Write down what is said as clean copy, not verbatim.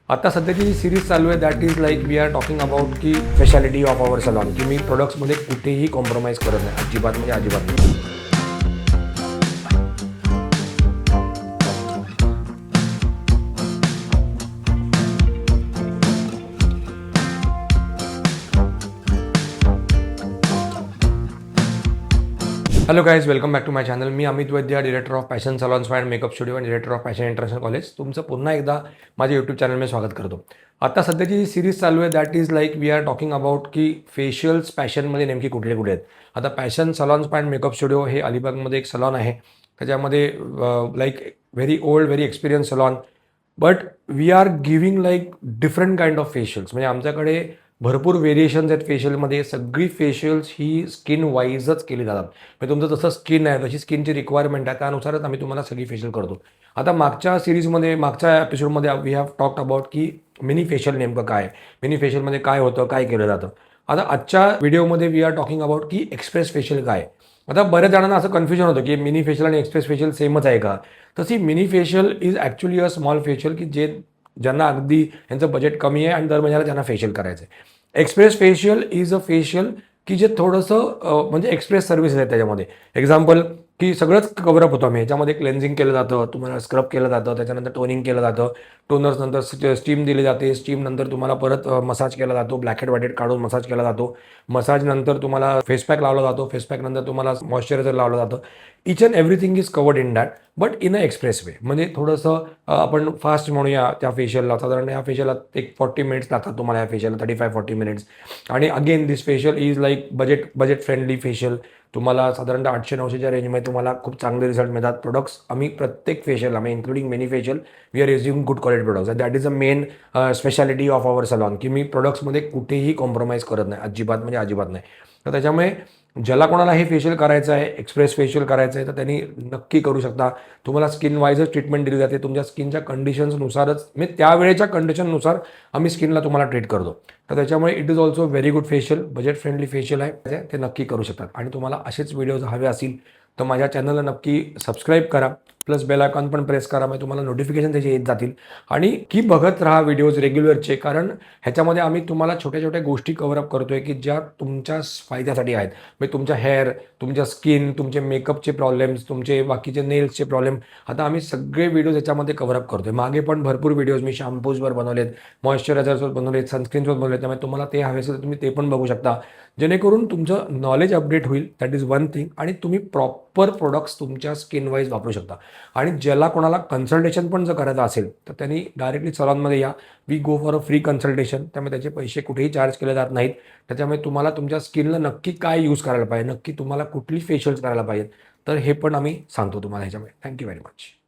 आता सध्याची जी सीरीज चालू आहे that is like we are talking about की स्पेशालिटी ऑफ आवर सलॉन, की मी प्रोडक्ट्समध्ये कुठेही कॉम्प्रोमाइज करत नाही, अजिबात म्हणजे अजिबात नाही. Hello guys, welcome back to my channel. मी Amit Vaidya, director of fashion salons and makeup studio आणि director of fashion international college. तुमचं पुन्हा एकदा माझ्या यूट्यूब चॅनलमध्ये स्वागत करतो. आता सध्याची जी सीरीज चालू आहे that is like we are talking about की फेशियल्स पॅशनमध्ये नेमकी कुठले कुठे आहेत. आता fashion salons and makeup studio हे अलिबागमध्ये एक सलॉन आहे. त्याच्यामध्ये like very old, very experience salon, but we are giving like different kind of facials. म्हणजे आमच्याकडे भरपूर व्हेरिएशन्स आहेत फेशियलमध्ये. सगळी फेशियल्स ही स्किन वाईजच केली जातात. म्हणजे तुमचं जसं स्किन आहे तशी स्किनची रिक्वायरमेंट आहे त्यानुसारच आम्ही तुम्हाला सगळी फेशियल करतो. आता मागच्या सिरीजमध्ये, मागच्या एपिसोडमध्ये वी हॅव टॉक्ड अबाउट की मिनी फेशियल नेमकं काय, मिनी फेशियलमध्ये काय होतं, काय केलं जातं. आता आजच्या व्हिडिओमध्ये वी आर टॉकिंग अबाउट की एक्सप्रेस फेशियल काय. आता बऱ्याच जणांना असं कन्फ्युजन होतं की मिनी फेशियल आणि एक्सप्रेस फेशियल सेमच आहे का. तशी mini facial is actually a small facial की ज्यांना अगदी यांचं बजेट कमी आहे आणि दर महिन्याला ज्यांना फेशियल करायचं आहे. Express facial is a facial की जे थोडंसं म्हणजे एक्सप्रेस सर्व्हिसेस आहेत त्याच्यामध्ये. एक्झाम्पल की सगळंच कवरअप होतं आम्ही ह्याच्यामध्ये. क्लेन्झिंग केलं जातं, तुम्हाला स्क्रब केलं जातं, त्याच्यानंतर टोनिंग केलं जातं, टोनर्स नंतर स्टीम दिली जाते, स्टीम नंतर तुम्हाला परत मसाज केला जातो, ब्लॅक हेड व्हाईट हेड काढून मसाज केला जातो, मसाज नंतर तुम्हाला फेस पॅक लावला जातो, फेस पॅक नंतर तुम्हाला मॉइश्चरायझर लावलं जातं. Each and everything is covered in that, but in a express way. म्हणजे थोडंसं आपण फास्ट म्हणूया त्या फेशियलला. साधारण या फेशियलला एक 40 मिनिट्स लागतात तुम्हाला, या फेशियलला 35-40 मिनिट्स. आणि again this facial is like budget friendly facial. तुम्हाला साधारणतः 800-900च्या रेंजमध्ये तुम्हाला खूप चांगले रिझल्ट मिळतात. प्रोडक्ट्स आम्ही प्रत्येक फेशियल, आम्ही including many facial, we are using good quality products. That is a main speciality of our salon, की मी प्रोडक्ट्समध्ये कुठेही कॉम्प्रोमाइज करत नाही, अजिबात म्हणजे अजिबात नाही. तर त्याच्यामुळे ज्याला कोणाला हे फेशियल करायचं आहे, एक्सप्रेस फेशियल करायचं आहे, तर त्यांनी नक्की करू शकता. तुम्हाला स्किन वाईजच ट्रीटमेंट दिली जाते. तुमच्या स्किनच्या कंडिशन्सनुसारच, म्हणजे त्यावेळेच्या कंडिशननुसार आम्ही स्किनला तुम्हाला ट्रीट करतो. तर त्याच्यामुळे it is also very good facial, budget friendly facial आहे. ते नक्की करू शकतात. आणि तुम्हाला असेच व्हिडिओज हवे असतील तर माझ्या चॅनलला नक्की सबस्क्राईब करा, प्लस बेल आयकॉन पण प्रेस करा. म्हणजे तुम्हाला नोटिफिकेशन त्याचे येत जातील. आणि की बघत राहा व्हिडिओज रेग्युलरचे, कारण ह्याच्यामध्ये आम्ही तुम्हाला छोट्या छोट्या गोष्टी कव्हरअप करतोय की ज्या तुमच्या फायद्यासाठी आहेत. म्हणजे तुमच्या हेअर, तुमच्या स्किन, तुमचे मेकअपचे प्रॉब्लेम्स, तुमचे बाकीचे नेल्सचे प्रॉब्लेम, आता आम्ही सगळे व्हिडिओज याच्यामध्ये कव्हरअप करतोय. मागे पण भरपूर व्हिडिओज मी शॅम्पूजवर बनवलेत, मॉइश्चरायझर्सवर बनवलेत, सनस्क्रीन्सवर बनवलेत. त्यामुळे तुम्हाला ते हवे असेल तर तुम्ही ते पण बघू शकता, जेणेकरून तुमचं नॉलेज अपडेट होईल. That is one thing. आणि तुम्ही प्रॉपर प्रोडक्ट्स तुमच्या स्किन वाईज वापरू शकता. आणि ज्याला कोणाला कन्सल्टेशन पण जर करायचं असेल तर त्यांनी डायरेक्टली सलॉनमध्ये या. We go for a free consultation. त्यामुळे त्याचे पैसे कुठेही चार्ज केले जात नाहीत. त्याच्यामुळे तुम्हाला तुमच्या स्किनला नक्की काय यूज करायला पाहिजे, नक्की तुम्हाला कुठली फेशियल्स करायला पाहिजेत, तर हे पण आम्ही सांगतो तुम्हाला ह्याच्यामध्ये. Thank you very much.